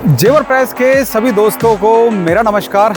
जेवर प्रेस के सभी दोस्तों को मेरा नमस्कार।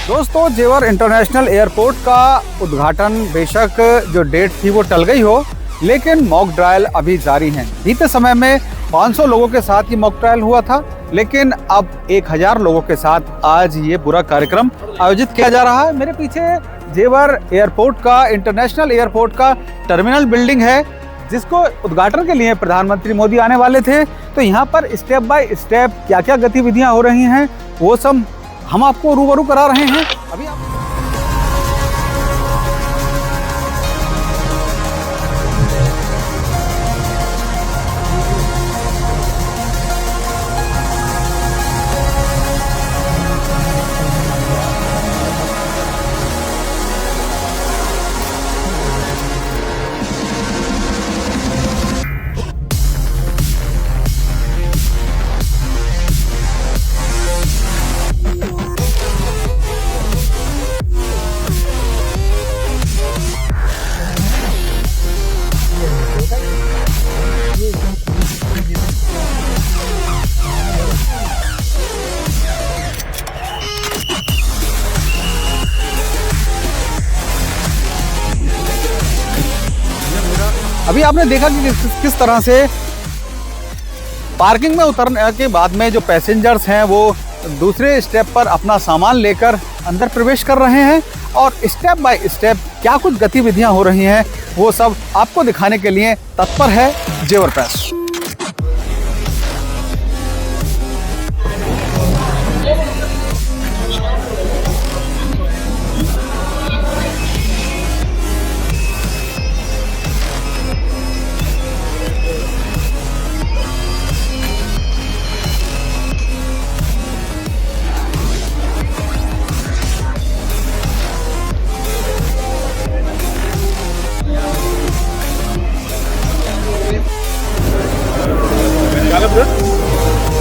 दोस्तों, जेवर इंटरनेशनल एयरपोर्ट का उद्घाटन बेशक जो डेट थी वो टल गई हो, लेकिन मॉक ट्रायल अभी जारी हैं। बीते समय में 500 लोगों के साथ ये मॉक ट्रायल हुआ था, लेकिन अब 1000 लोगों के साथ आज ये पूरा कार्यक्रम आयोजित किया जा रहा है। मेरे पीछे जेवर एयरपोर्ट का, इंटरनेशनल एयरपोर्ट का टर्मिनल बिल्डिंग है, जिसको उद्घाटन के लिए प्रधानमंत्री मोदी आने वाले थे। तो यहाँ पर स्टेप बाय स्टेप क्या क्या गतिविधियाँ हो रही हैं वो सब हम आपको रूबरू करा रहे हैं। अभी अभी आपने देखा कि किस तरह से पार्किंग में उतरने के बाद में जो पैसेंजर्स हैं वो दूसरे स्टेप पर अपना सामान लेकर अंदर प्रवेश कर रहे हैं, और स्टेप बाय स्टेप क्या कुछ गतिविधियां हो रही हैं वो सब आपको दिखाने के लिए तत्पर है जेवर प्रेस।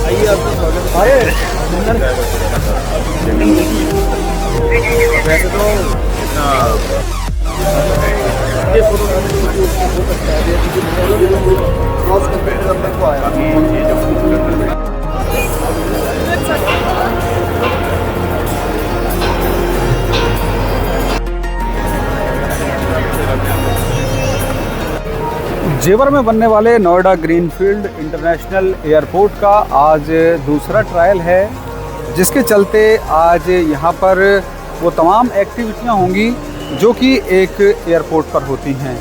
आइए, आपका स्वागत है। वैसे तो ये जेवर में बनने वाले नोएडा ग्रीनफील्ड इंटरनेशनल एयरपोर्ट का आज दूसरा ट्रायल है, जिसके चलते आज यहाँ पर वो तमाम एक्टिविटियाँ होंगी जो कि एक एयरपोर्ट पर होती हैं।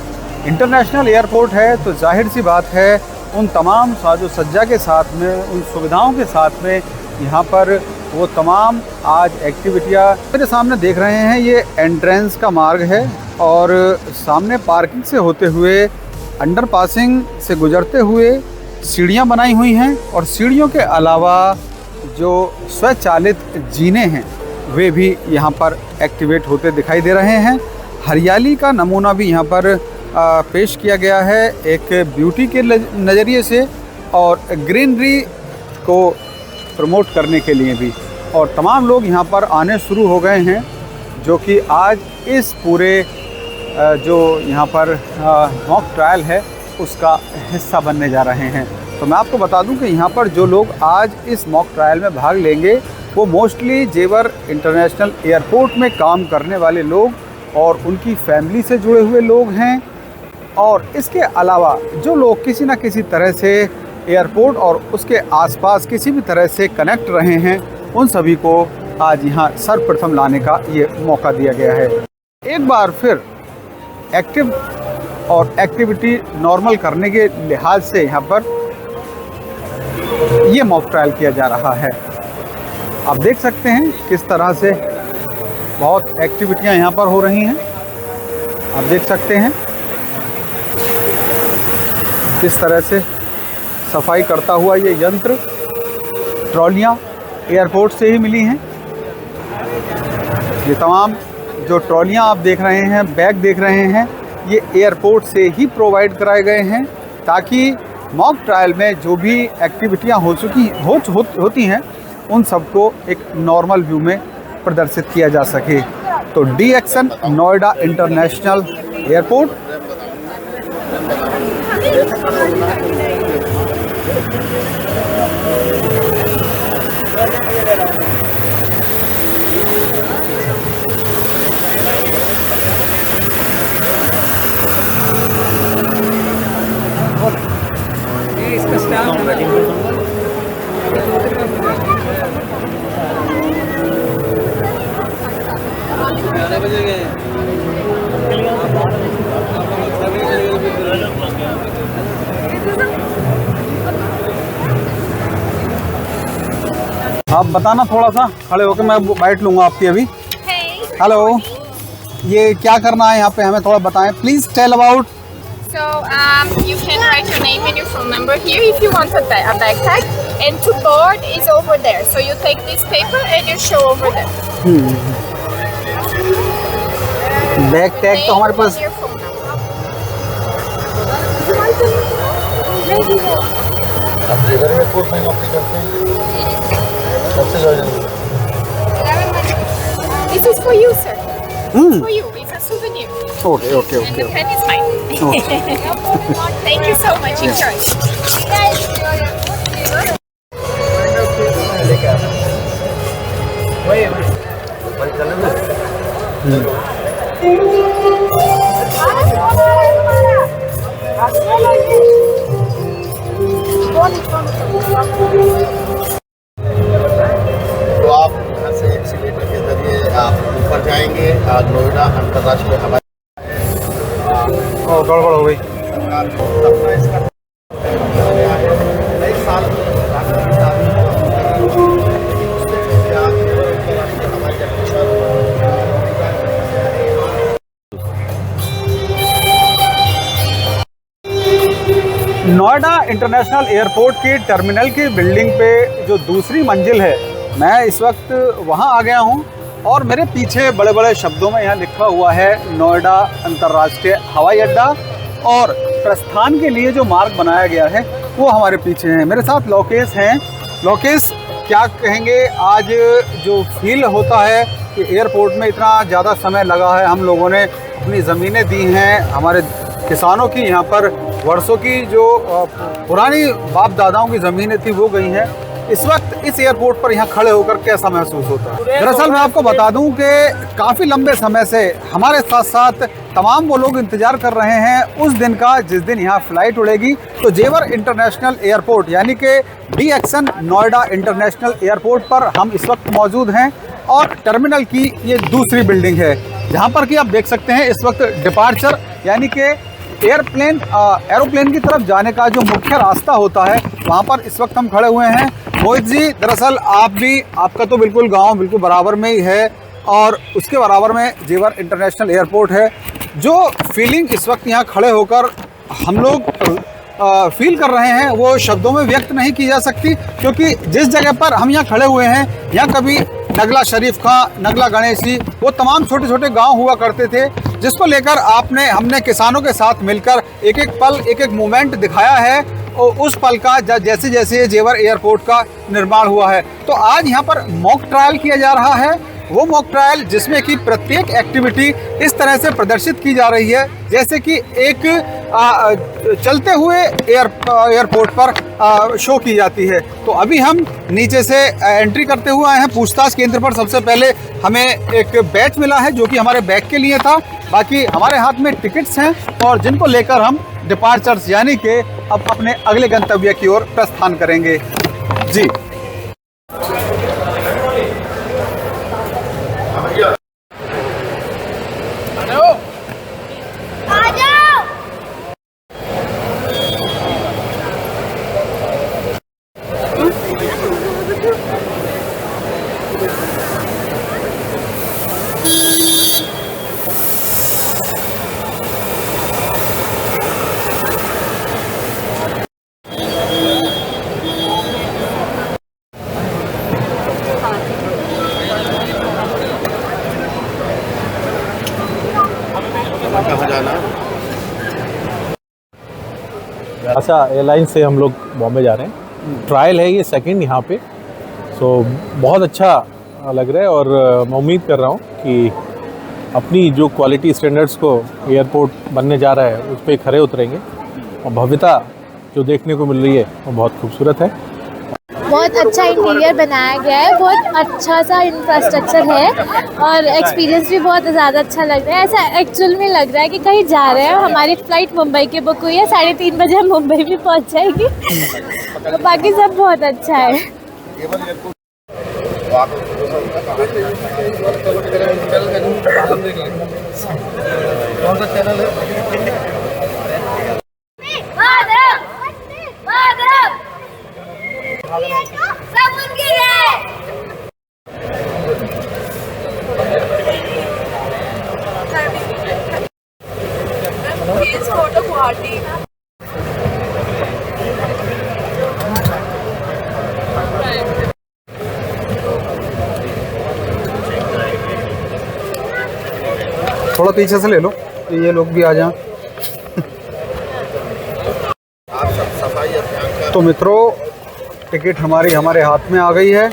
इंटरनेशनल एयरपोर्ट है तो जाहिर सी बात है उन तमाम साजो सज्जा के साथ में, उन सुविधाओं के साथ में यहाँ पर वो तमाम आज एक्टिविटियाँ मेरे सामने देख रहे हैं। ये एंट्रेंस का मार्ग है और सामने पार्किंग से होते हुए, अंडर पासिंग से गुजरते हुए सीढ़ियाँ बनाई हुई हैं, और सीढ़ियों के अलावा जो स्वचालित जीने हैं वे भी यहाँ पर एक्टिवेट होते दिखाई दे रहे हैं। हरियाली का नमूना भी यहाँ पर पेश किया गया है एक ब्यूटी के नज़रिए से, और ग्रीनरी को प्रमोट करने के लिए भी। और तमाम लोग यहाँ पर आने शुरू हो गए हैं जो कि आज इस पूरे जो यहाँ पर मॉक ट्रायल है उसका हिस्सा बनने जा रहे हैं। तो मैं आपको बता दूं कि यहाँ पर जो लोग आज इस मॉक ट्रायल में भाग लेंगे वो मोस्टली जेवर इंटरनेशनल एयरपोर्ट में काम करने वाले लोग और उनकी फैमिली से जुड़े हुए लोग हैं, और इसके अलावा जो लोग किसी न किसी तरह से एयरपोर्ट और उसके आसपास किसी भी तरह से कनेक्ट रहे हैं, उन सभी को आज यहाँ सर्वप्रथम लाने का ये मौका दिया गया है। एक बार फिर एक्टिव और एक्टिविटी नॉर्मल करने के लिहाज से यहाँ पर ये मॉक ट्रायल किया जा रहा है। आप देख सकते हैं किस तरह से बहुत एक्टिविटियां यहाँ पर हो रही हैं, आप देख सकते हैं किस तरह से सफाई करता हुआ ये यंत्र। ट्रॉलियाँ एयरपोर्ट से ही मिली हैं। ये तमाम जो ट्रॉलियाँ आप देख रहे हैं, बैग देख रहे हैं, ये एयरपोर्ट से ही प्रोवाइड कराए गए हैं ताकि मॉक ट्रायल में जो भी एक्टिविटियाँ होती हैं उन सबको एक नॉर्मल व्यू में प्रदर्शित किया जा सके। तो DXN नोएडा इंटरनेशनल एयरपोर्ट आप बताना थोड़ा सा, खड़े होकर मैं बैठ लूँगा आपकी अभी। हेलो, ये क्या करना है यहाँ पे, हमें थोड़ा बताएं please. Tell about. So you can write your name and your phone number here if you want a backpack, and to board is over there. So you take this paper and you show over there. Bag tag तो हमारे पास। And your phone number. आप इधर airport में नौकरी करते हैं, सबसे ज़्यादा। This is for you, sir. It's for you. It's a souvenir. Okay okay And the okay. pen is mine. Thank you so much. Enjoy. तो आप यहाँ से एक्सीलेटर के जरिए आप ऊपर जाएंगे नोएडा अंतर्राष्ट्रीय हवाई। गड़बड़ हो गई। अपना इसका नए साल नोएडा इंटरनेशनल एयरपोर्ट की टर्मिनल की बिल्डिंग पे जो दूसरी मंजिल है, मैं इस वक्त वहाँ आ गया हूँ और मेरे पीछे बड़े बड़े शब्दों में यहाँ लिखा हुआ है नोएडा अंतर्राष्ट्रीय हवाई अड्डा, और प्रस्थान के लिए जो मार्ग बनाया गया है वो हमारे पीछे है। मेरे साथ लोकेश हैं। लोकेश, क्या कहेंगे आज जो फील होता है कि एयरपोर्ट में इतना ज़्यादा समय लगा है, हम लोगों ने अपनी ज़मीनें दी हैं, हमारे किसानों की यहाँ पर वर्षों की जो पुरानी बाप दादाओं की ज़मीनें थी वो गई हैं। इस वक्त इस एयरपोर्ट पर यहाँ खड़े होकर कैसा महसूस होता है? दरअसल मैं आपको बता दूं कि काफ़ी लंबे समय से हमारे साथ साथ तमाम वो लोग इंतजार कर रहे हैं उस दिन का जिस दिन यहाँ फ्लाइट उड़ेगी। तो जेवर इंटरनेशनल एयरपोर्ट यानी कि DXN नोएडा इंटरनेशनल एयरपोर्ट पर हम इस वक्त मौजूद हैं और टर्मिनल की ये दूसरी बिल्डिंग है जहाँ पर कि आप देख सकते हैं इस वक्त डिपार्चर यानी कि एरोप्लेन की तरफ जाने का जो मुख्य रास्ता होता है वहाँ पर इस वक्त हम खड़े हुए हैं। मोहित जी, दरअसल आपका तो बिल्कुल गांव बिल्कुल बराबर में ही है और उसके बराबर में जेवर इंटरनेशनल एयरपोर्ट है। जो फीलिंग इस वक्त यहाँ खड़े होकर हम लोग फील कर रहे हैं वो शब्दों में व्यक्त नहीं की जा सकती, क्योंकि जिस जगह पर हम यहाँ खड़े हुए हैं यहाँ कभी नगला शरीफ खां, नगला गणेशी, वो तमाम छोटे छोटे गांव हुआ करते थे, जिसको लेकर हमने किसानों के साथ मिलकर एक एक पल, एक एक मोमेंट दिखाया है और उस पल का जैसे जैसे जेवर एयरपोर्ट का निर्माण हुआ है। तो आज यहाँ पर मॉक ट्रायल किया जा रहा है, वो मॉक ट्रायल जिसमें कि प्रत्येक एक्टिविटी इस तरह से प्रदर्शित की जा रही है जैसे कि एक चलते हुए एयरपोर्ट पर शो की जाती है। तो अभी हम नीचे से एंट्री करते हुए आए हैं पूछताछ केंद्र पर। सबसे पहले हमें एक बैच मिला है जो कि हमारे बैग के लिए था, बाकी हमारे हाथ में टिकट्स हैं और जिनको लेकर हम डिपार्चर्स यानी कि अब अपने अगले गंतव्य की ओर प्रस्थान करेंगे। जी बताना। अच्छा, एयरलाइन से हम लोग बॉम्बे जा रहे हैं। ट्रायल है ये सेकंड यहाँ पे। सो बहुत अच्छा लग रहा है और मैं उम्मीद कर रहा हूँ कि अपनी जो क्वालिटी स्टैंडर्ड्स को एयरपोर्ट बनने जा रहा है उस पर खरे उतरेंगे और भव्यता जो देखने को मिल रही है वो बहुत खूबसूरत है। बहुत अच्छा इंटीरियर बनाया गया है, बहुत अच्छा सा इंफ्रास्ट्रक्चर है और एक्सपीरियंस भी बहुत ज़्यादा अच्छा लग रहा है। ऐसा एक्चुअल में लग रहा है कि कहीं जा रहे हैं। हमारी फ़्लाइट मुंबई की बुक हुई है, 3:30 बजे हम मुंबई भी पहुंच जाएगी। तो बाकी सब बहुत अच्छा है। कौन सा चैनल है? थोड़ा पीछे से ले लो कि ये लोग भी आ जाएं। आप सब सफाई अभियान का तो मित्रों, टिकट हमारे हाथ में आ गई है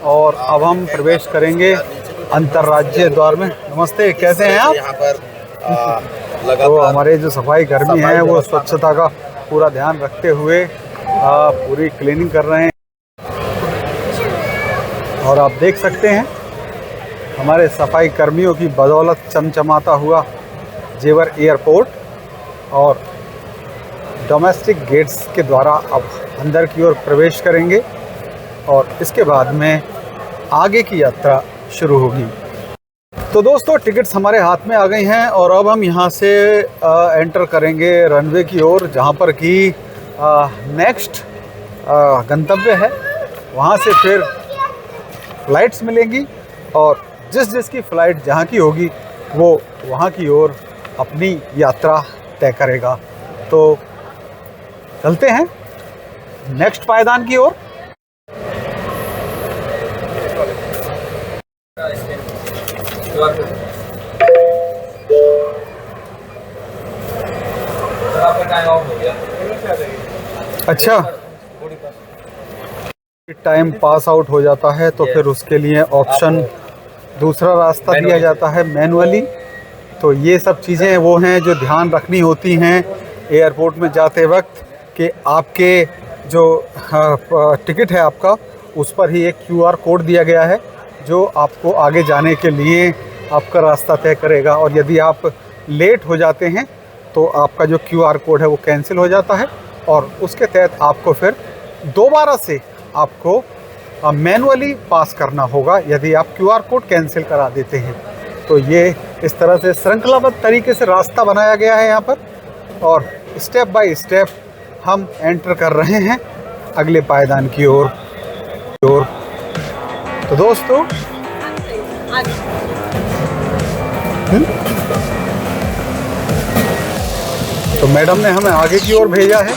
और अब हम प्रवेश करेंगे अंतर्राज्यीय द्वार में। नमस्ते, कैसे हैं आप? यहाँ पर तो लगातार हमारे जो सफाई कर्मी हैं वो स्वच्छता का पूरा ध्यान रखते हुए पूरी क्लीनिंग कर रहे हैं और आप देख सकते हैं हमारे सफाई कर्मियों की बदौलत चमचमाता हुआ जेवर एयरपोर्ट और डोमेस्टिक गेट्स के द्वारा अब अंदर की ओर प्रवेश करेंगे और इसके बाद में आगे की यात्रा शुरू होगी। तो दोस्तों, टिकट्स हमारे हाथ में आ गई हैं और अब हम यहाँ से एंटर करेंगे रनवे की ओर, जहाँ पर कि नेक्स्ट गंतव्य है। वहाँ से फिर फ़्लाइट्स मिलेंगी और जिसकी फ़्लाइट जहाँ की होगी वो वहाँ की ओर अपनी यात्रा तय करेगा। तो चलते हैं नेक्स्ट पायदान की ओर। अच्छा, टाइम पास आउट हो जाता है तो फिर उसके लिए ऑप्शन दूसरा रास्ता दिया जाता है मैनुअली। तो ये सब चीज़ें वो हैं जो ध्यान रखनी होती हैं एयरपोर्ट में जाते वक्त कि आपके जो टिकट है आपका, उस पर ही एक QR कोड दिया गया है जो आपको आगे जाने के लिए आपका रास्ता तय करेगा। और यदि आप लेट हो जाते हैं तो आपका जो QR कोड है वो कैंसिल हो जाता है और उसके तहत आपको फिर दोबारा से आपको मैनुअली पास करना होगा यदि आप QR कोड कैंसिल करा देते हैं। तो ये इस तरह से श्रृंखलाबद्ध तरीके से रास्ता बनाया गया है यहाँ पर और स्टेप बाय स्टेप हम एंटर कर रहे हैं अगले पायदान की ओर। तो दोस्तों, तो मैडम ने हमें आगे की ओर भेजा है।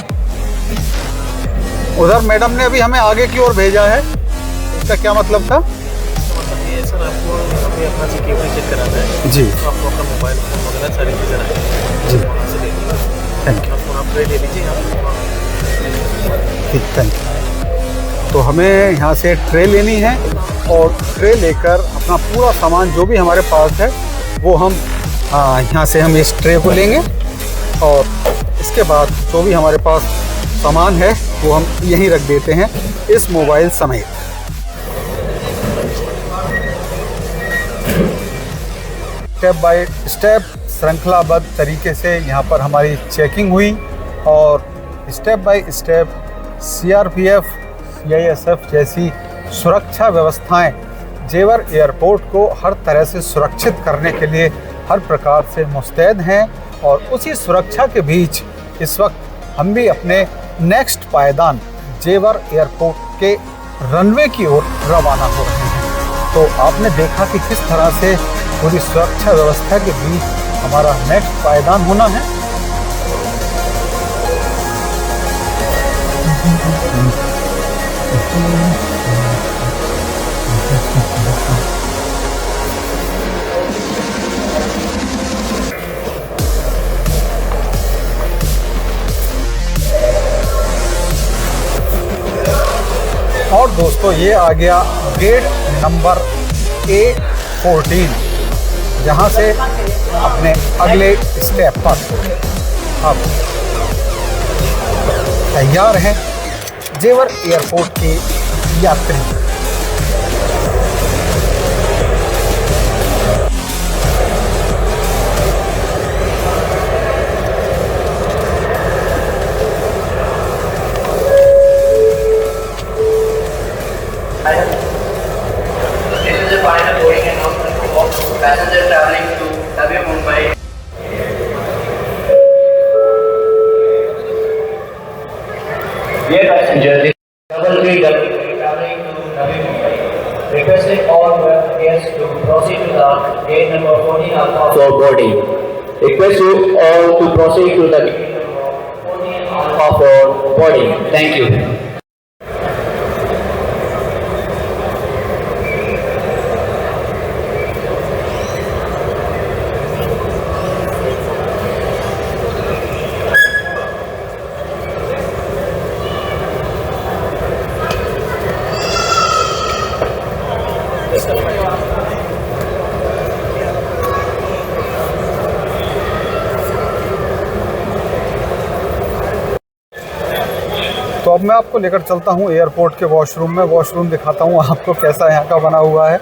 उधर मैडम ने अभी हमें आगे की ओर भेजा है, इसका क्या मतलब था? ये सर, आपको अभी अपना सिक्योरिटी चेक कराना है जी, तो आपको अपना मोबाइल फोन वगैरह सारी चीज़ें रखें जी, वहाँ से ले लीजिए। Thank you. फोन आप ले लीजिए ठीक, थैंक यू। तो हमें यहाँ से ट्रे लेनी है और ट्रे लेकर अपना पूरा सामान जो भी हमारे पास है वो हम यहाँ से हम इस ट्रे को लेंगे और इसके बाद जो भी हमारे पास सामान है वो हम यहीं रख देते हैं इस मोबाइल समेत। स्टेप बाय स्टेप श्रृंखलाबद्ध तरीके से यहाँ पर हमारी चेकिंग हुई और step by step CRPF, CISF जैसी सुरक्षा व्यवस्थाएं जेवर एयरपोर्ट को हर तरह से सुरक्षित करने के लिए हर प्रकार से मुस्तैद हैं और उसी सुरक्षा के बीच इस वक्त हम भी अपने नेक्स्ट पायदान जेवर एयरपोर्ट के रनवे की ओर रवाना हो रहे हैं। तो आपने देखा कि किस तरह से पूरी सुरक्षा व्यवस्था के बीच हमारा नेक्स्ट पायदान होना है। तो ये आ गया गेट नंबर A14, जहाँ से अपने अगले स्टेप पर अब तैयार हैं जेवर एयरपोर्ट के यात्री। This is the final boarding announcement for passengers traveling to Navi Mumbai. Dear passengers, this is double three traveling to Navi Mumbai. Requesting all guests to proceed to the gate number 14 alpha for boarding. Request you all to proceed to the gate number 14 alpha for boarding. Thank you. तो अब मैं आपको लेकर चलता हूँ airport के washroom में। Washroom दिखाता हूँ आपको कैसा यहाँ का बना हुआ है।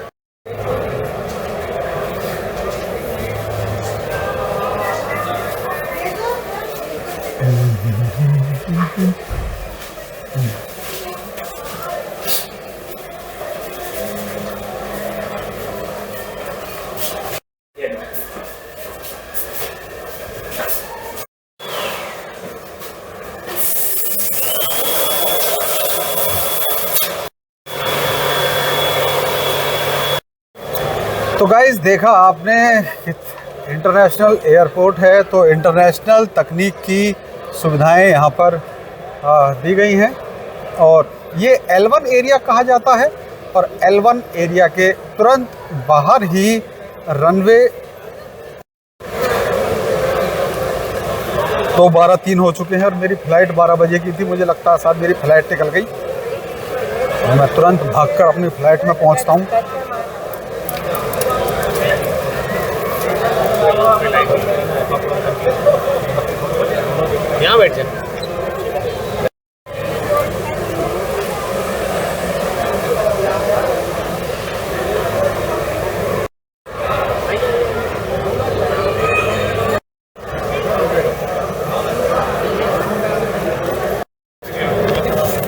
तो गाइस देखा आपने, इंटरनेशनल एयरपोर्ट है तो इंटरनेशनल तकनीक की सुविधाएं यहाँ पर दी गई हैं। और ये L1 एरिया कहा जाता है और L1 एरिया के तुरंत बाहर ही रनवे 2:12:03 हो चुके हैं और मेरी फ़्लाइट 12 बजे की थी। मुझे लगता है शायद मेरी फ़्लाइट निकल गई। मैं तुरंत भागकर अपनी फ़्लाइट में पहुँचता हूँ। यहाँ बैठ जाए।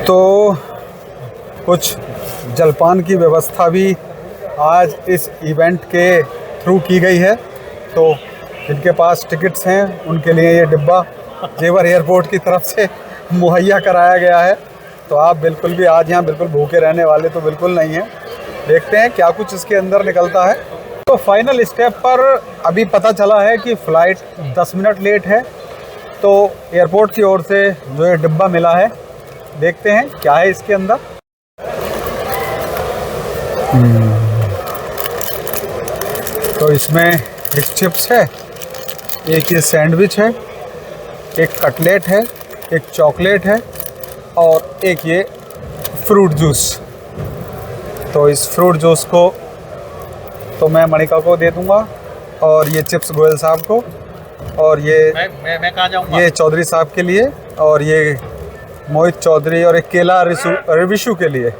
तो कुछ जलपान की व्यवस्था भी आज इस इवेंट के थ्रू की गई है। तो जिनके पास टिकट्स हैं उनके लिए ये डिब्बा जेवर एयरपोर्ट की तरफ से मुहैया कराया गया है। तो आप बिल्कुल भी आज यहाँ बिल्कुल भूखे रहने वाले तो बिल्कुल नहीं हैं। देखते हैं क्या कुछ इसके अंदर निकलता है। तो फाइनल स्टेप पर अभी पता चला है कि फ़्लाइट 10 मिनट लेट है। तो एयरपोर्ट की ओर से जो ये डिब्बा मिला है, देखते हैं क्या है इसके अंदर। तो इसमें एक चिप्स है, एक ये सैंडविच है, एक कटलेट है, एक चॉकलेट है और एक ये फ्रूट जूस। तो इस फ्रूट जूस को तो मैं मणिका को दे दूंगा और ये चिप्स गोयल साहब को, और ये मैं कहाँ जाऊँगा? ये चौधरी साहब के लिए, और ये मोहित चौधरी और एक केला रिविशु के लिए।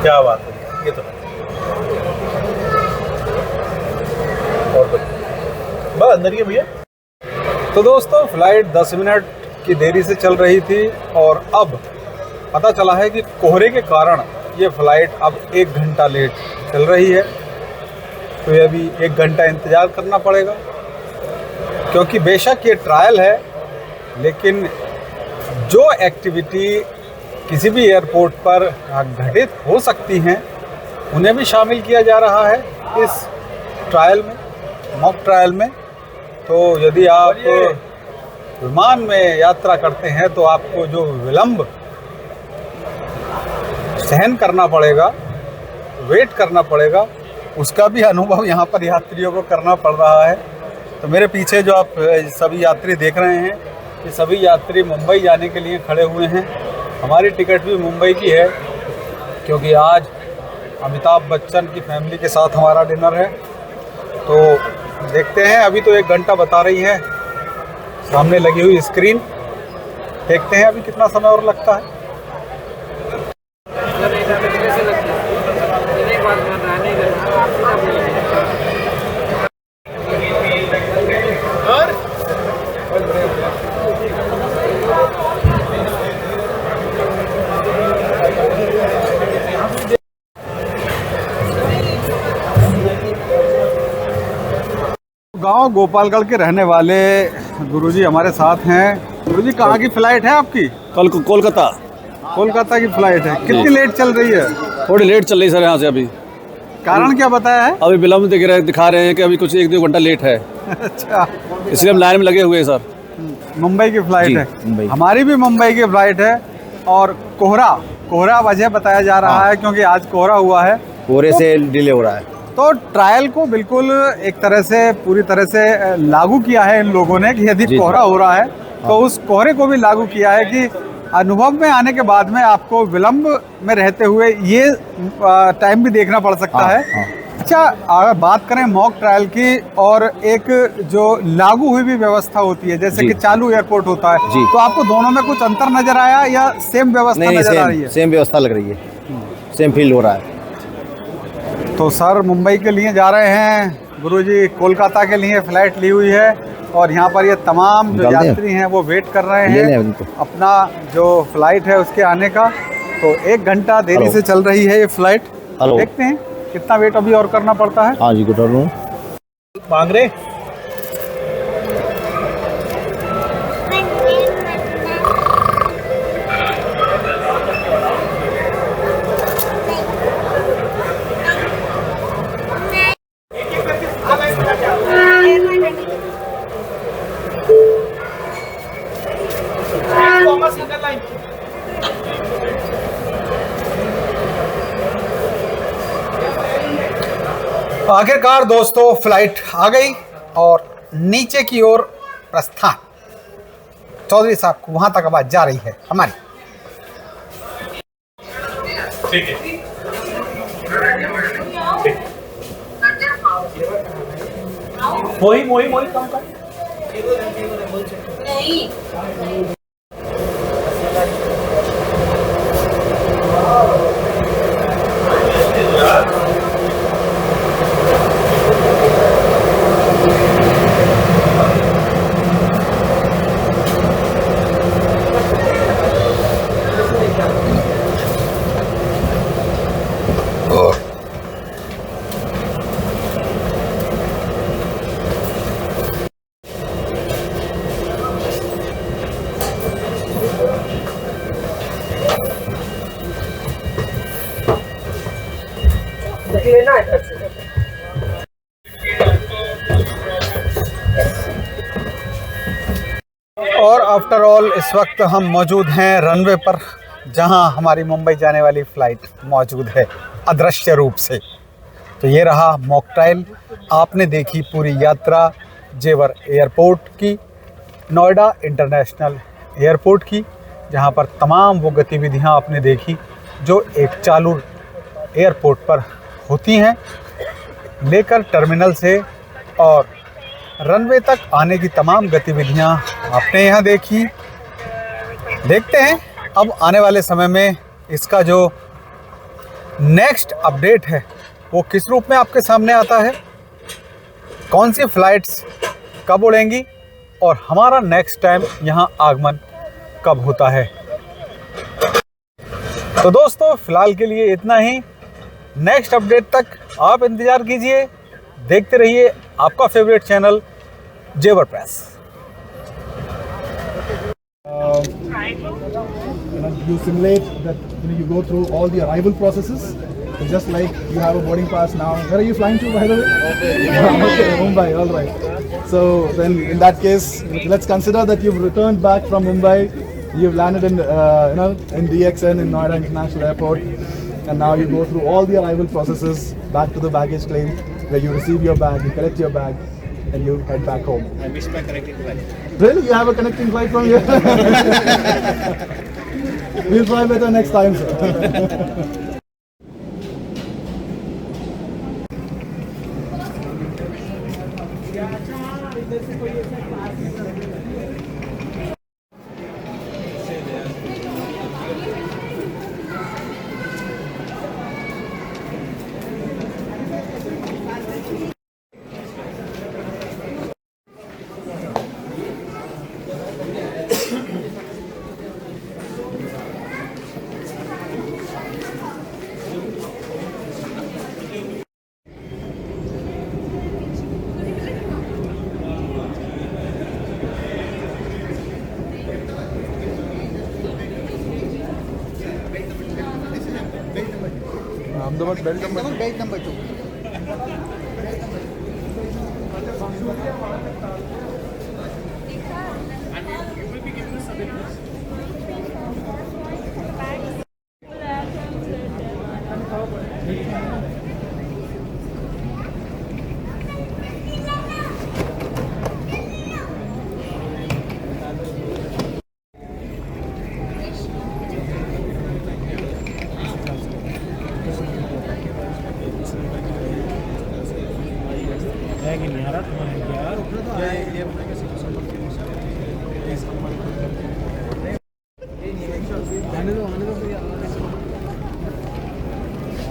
क्या बात है, ये तो और बस अंदर ही है भैया। तो दोस्तों फ़्लाइट 10 मिनट की देरी से चल रही थी और अब पता चला है कि कोहरे के कारण ये फ़्लाइट अब 1 घंटा लेट चल रही है। तो ये अभी 1 घंटा इंतज़ार करना पड़ेगा, क्योंकि बेशक ये ट्रायल है, लेकिन जो एक्टिविटी किसी भी एयरपोर्ट पर घटित हो सकती हैं उन्हें भी शामिल किया जा रहा है इस ट्रायल में, मॉक ट्रायल में। तो यदि आप विमान में यात्रा करते हैं तो आपको जो विलंब सहन करना पड़ेगा, वेट करना पड़ेगा, उसका भी अनुभव यहाँ पर यात्रियों को करना पड़ रहा है। तो मेरे पीछे जो आप सभी यात्री देख रहे हैं, ये सभी यात्री मुंबई जाने के लिए खड़े हुए हैं। हमारी टिकट भी मुंबई की है, क्योंकि आज अमिताभ बच्चन की फैमिली के साथ हमारा डिनर है। तो देखते हैं, अभी तो 1 घंटा बता रही है सामने लगी हुई स्क्रीन। देखते हैं अभी कितना समय और लगता है। गांव गोपालगढ़ के रहने वाले गुरुजी हमारे साथ हैं। गुरुजी, कहाँ की फ्लाइट है आपकी? कोलकाता। कोलकाता की फ्लाइट है। कितनी लेट चल रही है? थोड़ी लेट चल रही है सर यहाँ से। अभी कारण क्या बताया है? अभी विलम्ब दिखा रहे हैं कि अभी कुछ 1-2 घंटा लेट है। अच्छा, इसलिए हम लाइन में लगे हुए हैं सर। मुंबई की फ्लाइट है। मुंबई। हमारी भी मुंबई की फ्लाइट है और कोहरा वजह बताया जा रहा है, क्योंकि आज कोहरा हुआ है, कोहरे से डिले हो रहा है। तो ट्रायल को बिल्कुल एक तरह से पूरी तरह से लागू किया है इन लोगों ने कि यदि कोहरा हो रहा है तो उस कोहरे को भी लागू किया है कि अनुभव में आने के बाद में आपको विलंब में रहते हुए ये टाइम भी देखना पड़ सकता है। अच्छा, अगर बात करें मॉक ट्रायल की, और एक जो लागू हुई भी व्यवस्था होती है, जैसे कि चालू एयरपोर्ट होता है, तो आपको दोनों में कुछ अंतर नजर आया या सेम व्यवस्था नजर आ रही है? सेम व्यवस्था लग रही है, सेम फील हो रहा है। तो सर मुंबई के लिए जा रहे हैं, गुरुजी कोलकाता के लिए फ़्लाइट ली हुई है, और यहाँ पर ये तमाम जो यात्री हैं वो वेट कर रहे हैं अपना जो फ़्लाइट है उसके आने का। तो 1 घंटा देरी से चल रही है ये फ़्लाइट। देखते हैं कितना वेट अभी और करना पड़ता है। हाँ जी, गुड आफ्टरनून। मांग रहे आखिरकार दोस्तों फ्लाइट आ गई और नीचे की ओर प्रस्थान। चौधरी साहब को वहां तक आवाज जा रही है हमारी। ठीक है। मोही कम कर। और आफ्टर ऑल इस वक्त हम मौजूद हैं रनवे पर, जहां हमारी मुंबई जाने वाली फ़्लाइट मौजूद है अदृश्य रूप से। तो ये रहा मॉक ट्रायल। आपने देखी पूरी यात्रा जेवर एयरपोर्ट की, नोएडा इंटरनेशनल एयरपोर्ट की, जहां पर तमाम वो गतिविधियां आपने देखी जो एक चालू एयरपोर्ट पर होती हैं, लेकर टर्मिनल से और रनवे तक आने की तमाम गतिविधियां आपने यहाँ देखी। देखते हैं अब आने वाले समय में इसका जो नेक्स्ट अपडेट है वो किस रूप में आपके सामने आता है, कौन सी फ्लाइट्स कब उड़ेंगी और हमारा नेक्स्ट टाइम यहाँ आगमन कब होता है। तो दोस्तों फिलहाल के लिए इतना ही। नेक्स्ट अपडेट तक आप इंतज़ार कीजिए, देखते रहिए आपका फेवरेट चैनल जेवर press. You simulate that you go through all the arrival processes. So just like you have a boarding pass now. Where are you flying to, by the way? Okay, Mumbai. All right. So then, in that case, let's consider that you've returned back from Mumbai. You've landed in in DXN in Noida International Airport, and now you go through all the arrival processes back to the baggage claim, where you receive your bag, you collect your bag, and you head back home. I missed my connecting flight. Really? You have a connecting flight from here? We'll try better next time, sir. Ahmedabad belt number 2.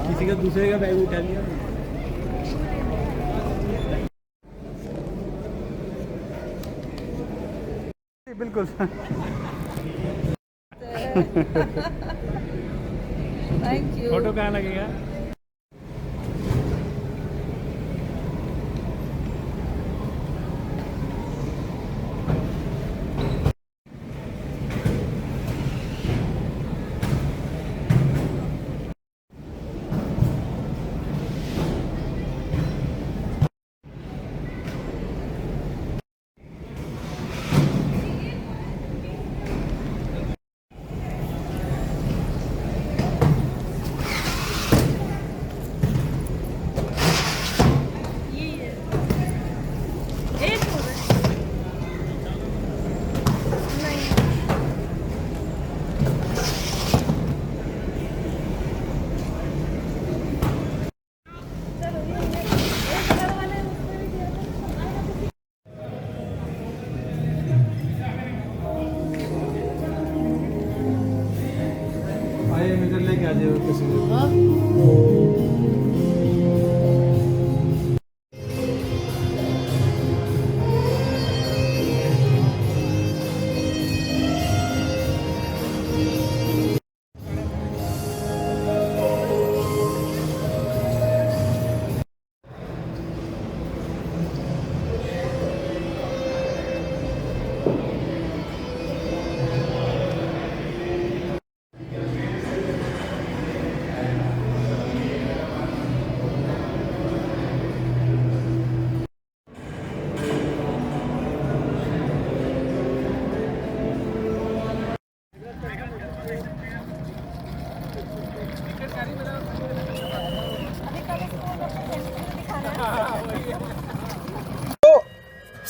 किसी का दूसरे का bag उठा लिया। बिल्कुल। Thank you. Photo कहाँ लगेगा? लेके आ जाओ किसी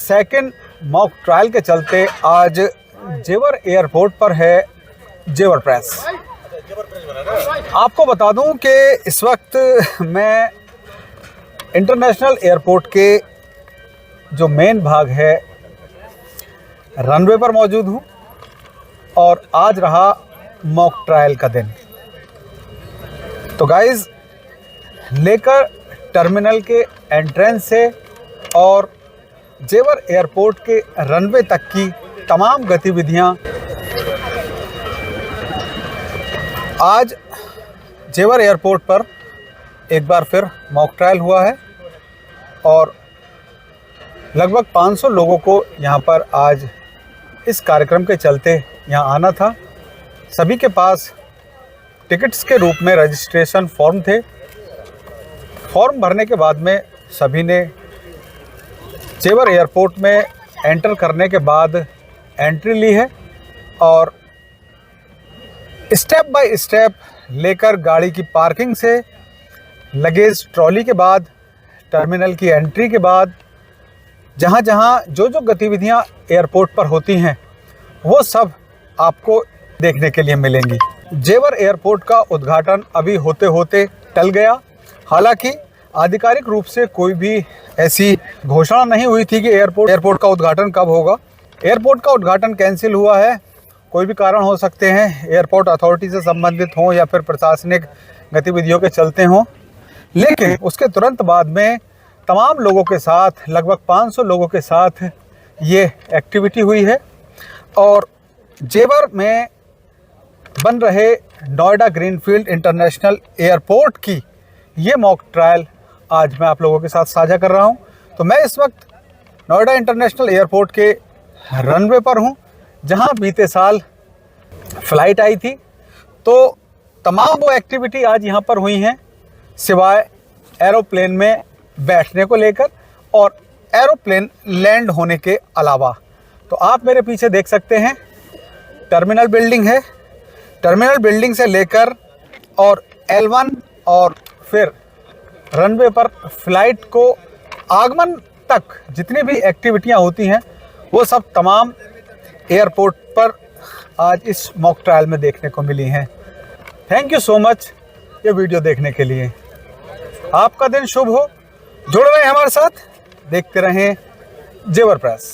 सेकंड मॉक ट्रायल के चलते आज जेवर एयरपोर्ट पर है जेवर प्रेस। आपको बता दूं कि इस वक्त मैं इंटरनेशनल एयरपोर्ट के जो मेन भाग है रनवे पर मौजूद हूं और आज रहा मॉक ट्रायल का दिन। तो गाइस लेकर टर्मिनल के एंट्रेंस से और जेवर एयरपोर्ट के रनवे तक की तमाम गतिविधियां आज जेवर एयरपोर्ट पर एक बार फिर मॉक ट्रायल हुआ है और लगभग 500 लोगों को यहाँ पर आज इस कार्यक्रम के चलते यहाँ आना था। सभी के पास टिकट्स के रूप में रजिस्ट्रेशन फॉर्म थे। फॉर्म भरने के बाद में सभी ने जेवर एयरपोर्ट में एंटर करने के बाद एंट्री ली है और स्टेप बाय स्टेप लेकर गाड़ी की पार्किंग से लगेज ट्रॉली के बाद टर्मिनल की एंट्री के बाद जहाँ जहाँ जो गतिविधियाँ एयरपोर्ट पर होती हैं वो सब आपको देखने के लिए मिलेंगी। जेवर एयरपोर्ट का उद्घाटन अभी होते होते टल गया। हालांकि आधिकारिक रूप से कोई भी ऐसी घोषणा नहीं हुई थी कि एयरपोर्ट का उद्घाटन कब होगा। एयरपोर्ट का उद्घाटन कैंसिल हुआ है, कोई भी कारण हो सकते हैं, एयरपोर्ट अथॉरिटी से संबंधित हों या फिर प्रशासनिक गतिविधियों के चलते हों। लेकिन उसके तुरंत बाद में तमाम लोगों के साथ, लगभग 500 लोगों के साथ ये एक्टिविटी हुई है और जेवर में बन रहे नोएडा ग्रीनफील्ड इंटरनेशनल एयरपोर्ट की ये मॉक ट्रायल आज मैं आप लोगों के साथ साझा कर रहा हूं। तो मैं इस वक्त नोएडा इंटरनेशनल एयरपोर्ट के रनवे पर हूं, जहां बीते साल फ़्लाइट आई थी। तो तमाम वो एक्टिविटी आज यहां पर हुई हैं सिवाय एरोप्लेन में बैठने को लेकर और एरोप्लेन लैंड होने के अलावा। तो आप मेरे पीछे देख सकते हैं टर्मिनल बिल्डिंग है। टर्मिनल बिल्डिंग से लेकर और L1 और फिर रनवे पर फ्लाइट को आगमन तक जितनी भी एक्टिविटियां होती हैं वो सब तमाम एयरपोर्ट पर आज इस मॉक ट्रायल में देखने को मिली हैं। थैंक यू सो मच ये वीडियो देखने के लिए। आपका दिन शुभ हो। जुड़ रहे हैं हमारे साथ, देखते रहें जेवर प्रेस।